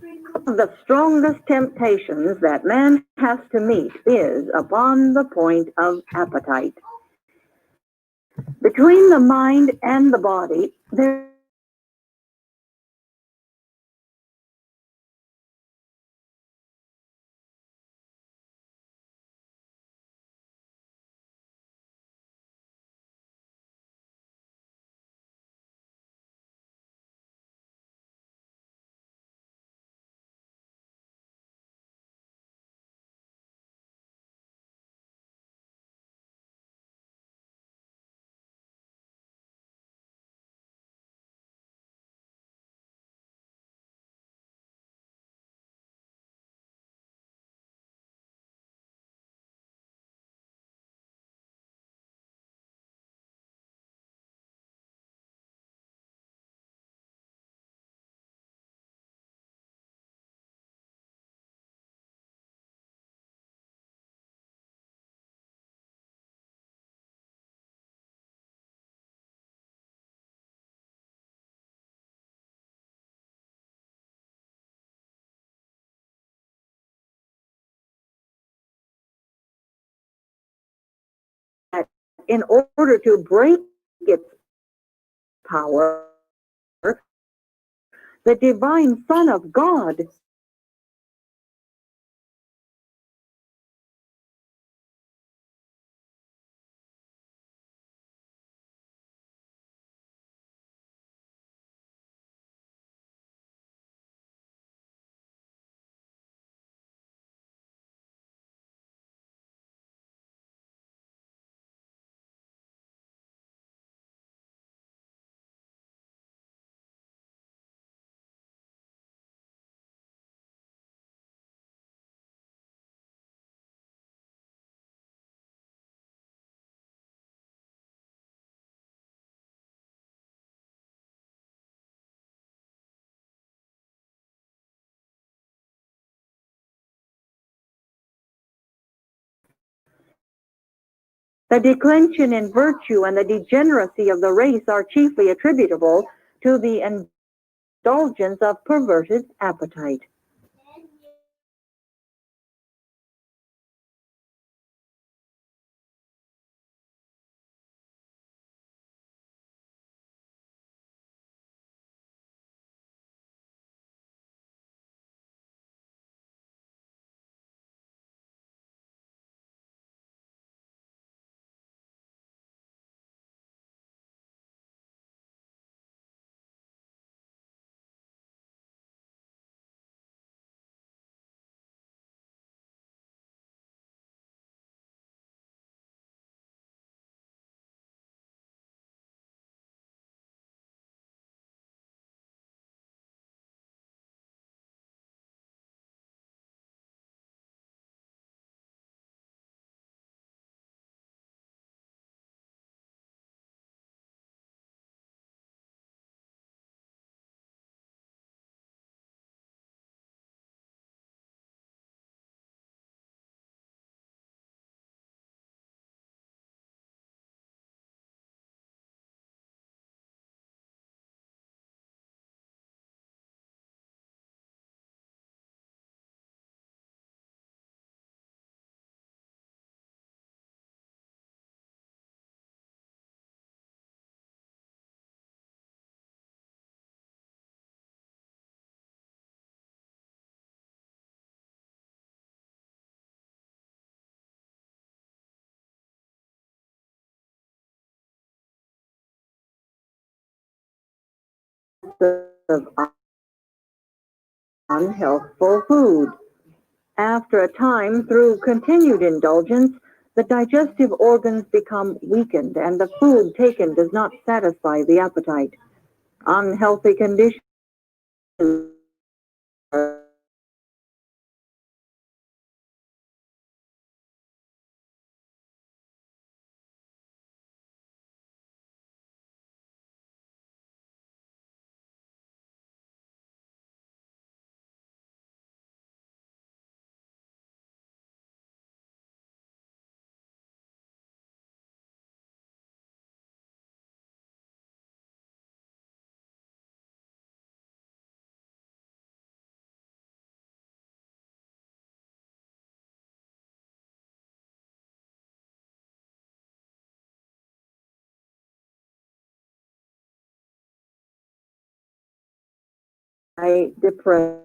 One of the strongest temptations that man has to meet is upon the point of appetite. Between the mind and the body, there in order to break its power, the divine Son of God The declension in virtue and the degeneracy of the race are chiefly attributable to the indulgence of perverted appetite. Of unhealthful food. After a time, through continued indulgence, the digestive organs become weakened and the food taken does not satisfy the appetite. Unhealthy conditions depression.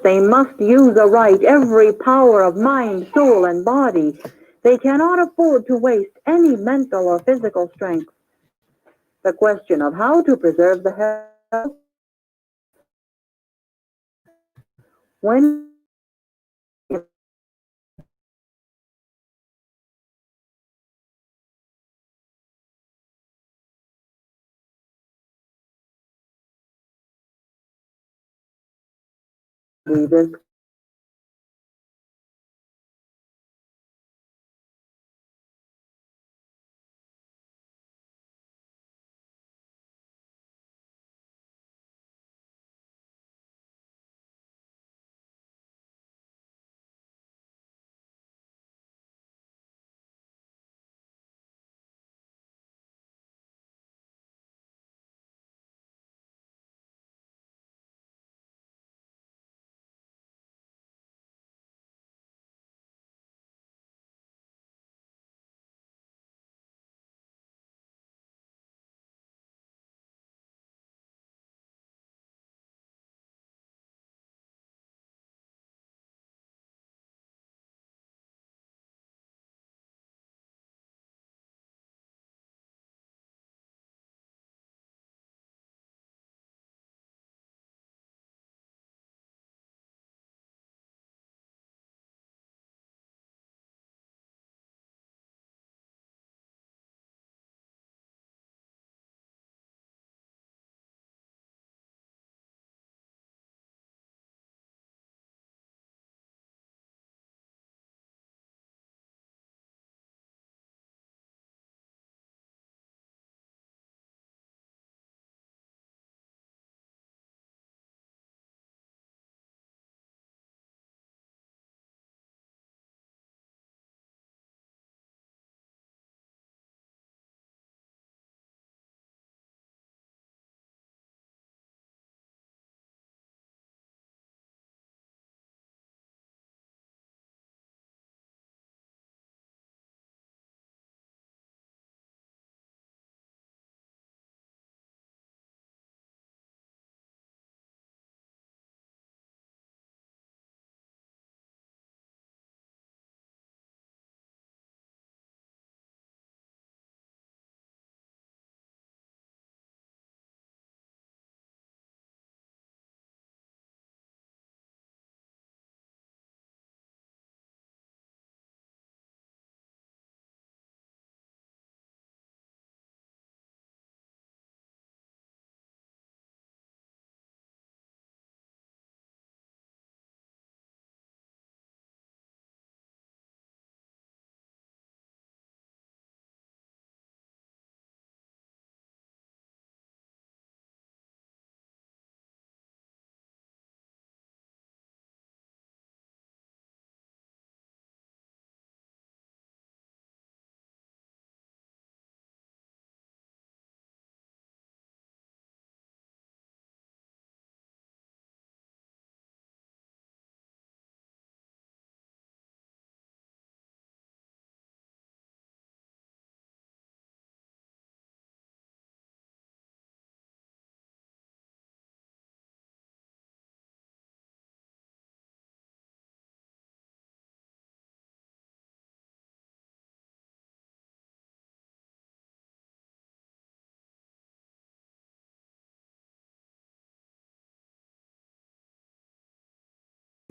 They must use aright every power of mind, soul, and body. They cannot afford to waste any mental or physical strength. The question of how to preserve the health when this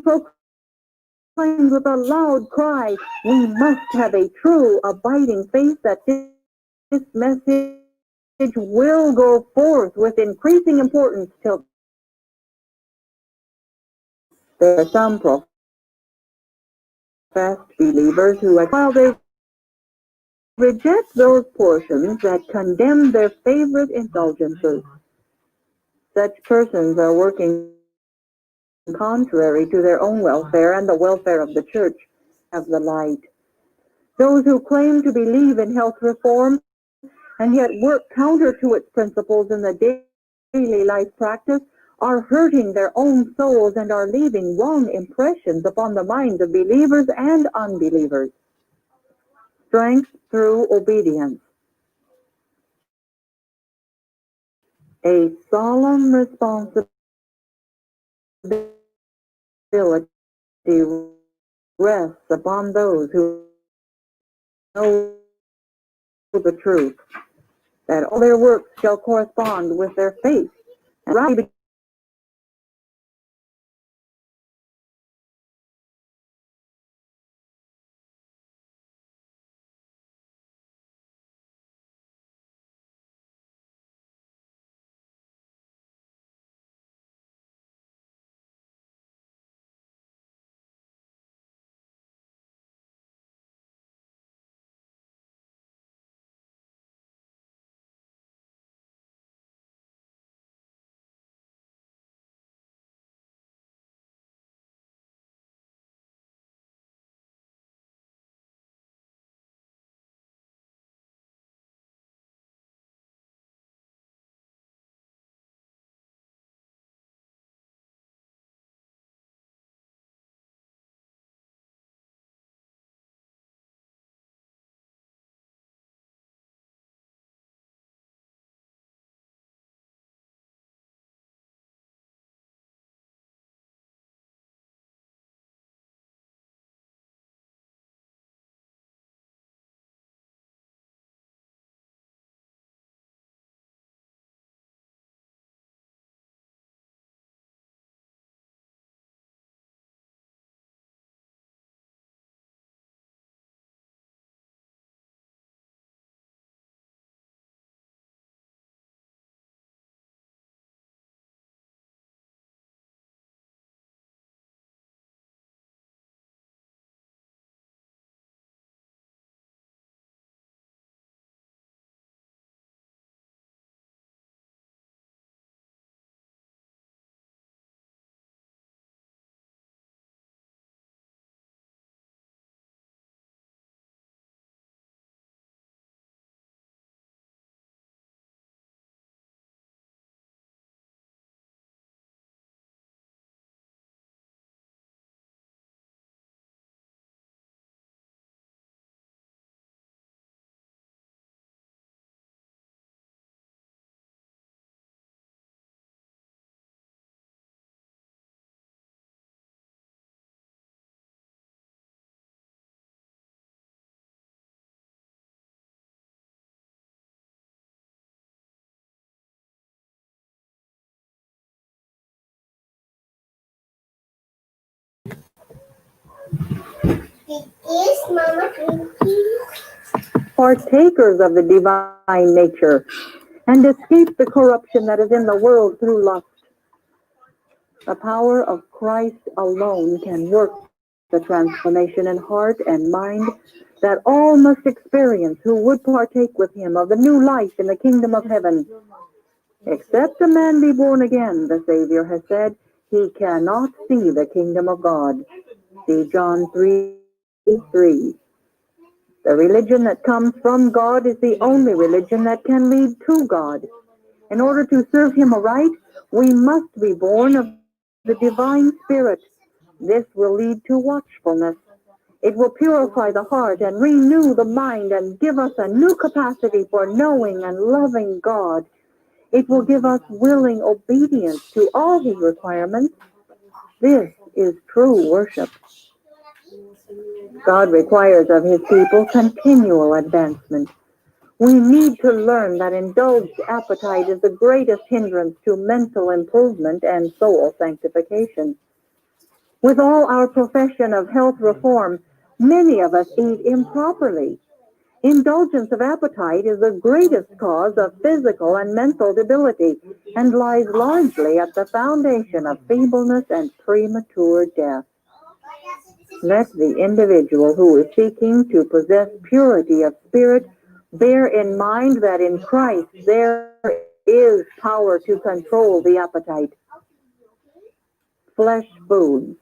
proclaimed with a loud cry, we must have a true, abiding faith that this message will go forth with increasing importance till there are some professed believers who, while they reject those portions that condemn their favorite indulgences, such persons are working contrary to their own welfare and the welfare of the church of the light. Those who claim to believe in health reform and yet work counter to its principles in the daily life practice are hurting their own souls and are leaving wrong impressions upon the minds of believers and unbelievers. Strength through obedience. A solemn responsibility rests upon those who know the truth, that all their works shall correspond with their faith. And right partakers of the divine nature and escape the corruption that is in the world through lust. The power of Christ alone can work the transformation in heart and mind that all must experience who would partake with him of the new life in the kingdom of heaven. Except a man be born again, the Savior has said, he cannot see the kingdom of God. See John 3:3. The religion that comes from God is the only religion that can lead to God. In order to serve him aright, we must be born of the divine spirit. This will lead to watchfulness. It will purify the heart and renew the mind and give us a new capacity for knowing and loving God. It will give us willing obedience to all his requirements. This is true worship. God requires of his people continual advancement. We need to learn that indulged appetite is the greatest hindrance to mental improvement and soul sanctification. With all our profession of health reform, many of us eat improperly. Indulgence of appetite is the greatest cause of physical and mental debility and lies largely at the foundation of feebleness and premature death. Let the individual who is seeking to possess purity of spirit bear in mind that in Christ there is power to control the appetite. Flesh foods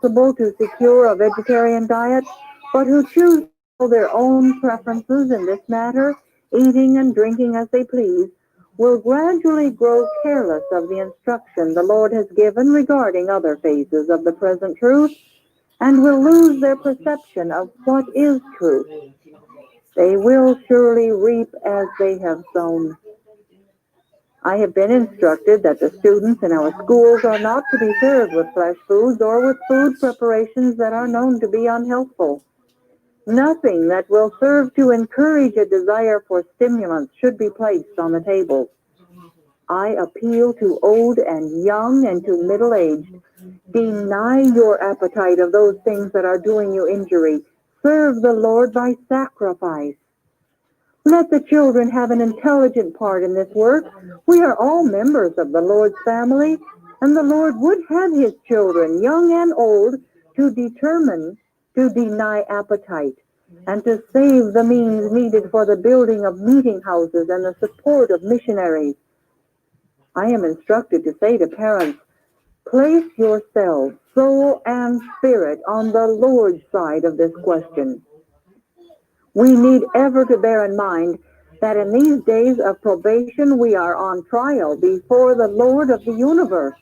possible to secure a vegetarian diet, but who choose their own preferences in this matter, eating and drinking as they please, will gradually grow careless of the instruction the Lord has given regarding other phases of the present truth, and will lose their perception of what is truth. They will surely reap as they have sown. I have been instructed that the students in our schools are not to be served with flesh foods or with food preparations that are known to be unhealthful. Nothing that will serve to encourage a desire for stimulants should be placed on the table. I appeal to old and young and to middle-aged. Deny your appetite of those things that are doing you injury. Serve the Lord by sacrifice. Let the children have an intelligent part in this work. We are all members of the Lord's family, and the Lord would have his children, young and old, to determine to deny appetite and to save the means needed for the building of meeting houses and the support of missionaries. I am instructed to say to parents, place yourselves, soul and spirit, on the Lord's side of this question. We need ever to bear in mind that in these days of probation we are on trial before the Lord of the universe.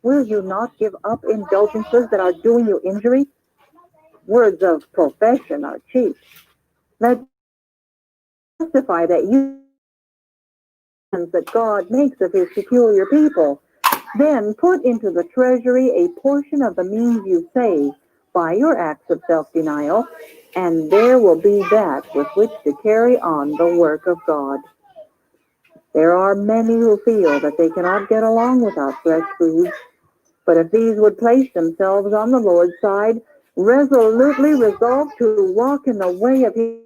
Will you not give up indulgences that are doing you injury? Words of profession are cheap. Let's testify that you that God makes of his peculiar people. Then put into the treasury a portion of the means you save by your acts of self-denial, and there will be that with which to carry on the work of God. There are many who feel that they cannot get along without fresh foods, but if these would place themselves on the Lord's side, resolutely resolved to walk in the way of his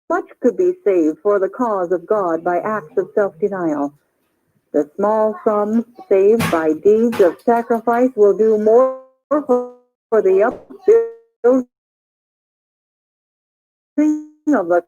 much could be saved for the cause of God by acts of self-denial. The small sums saved by deeds of sacrifice will do more for the upbuilding of the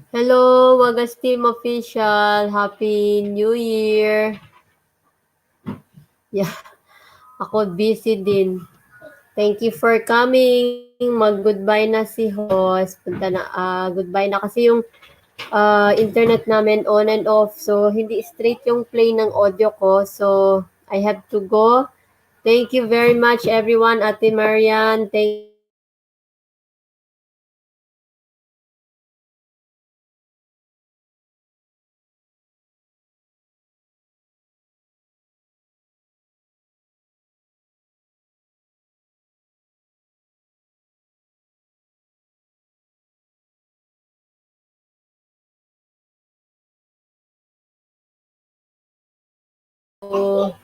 Hello, Wagas Team Official. Happy New Year. Yeah, ako busy din. Thank you for coming. Mag-goodbye na si host. Goodbye na kasi yung internet namin on and off. So, hindi straight yung play ng audio ko. So, I have to go. Thank you very much, everyone. Ate Marian, thank you for coming. So,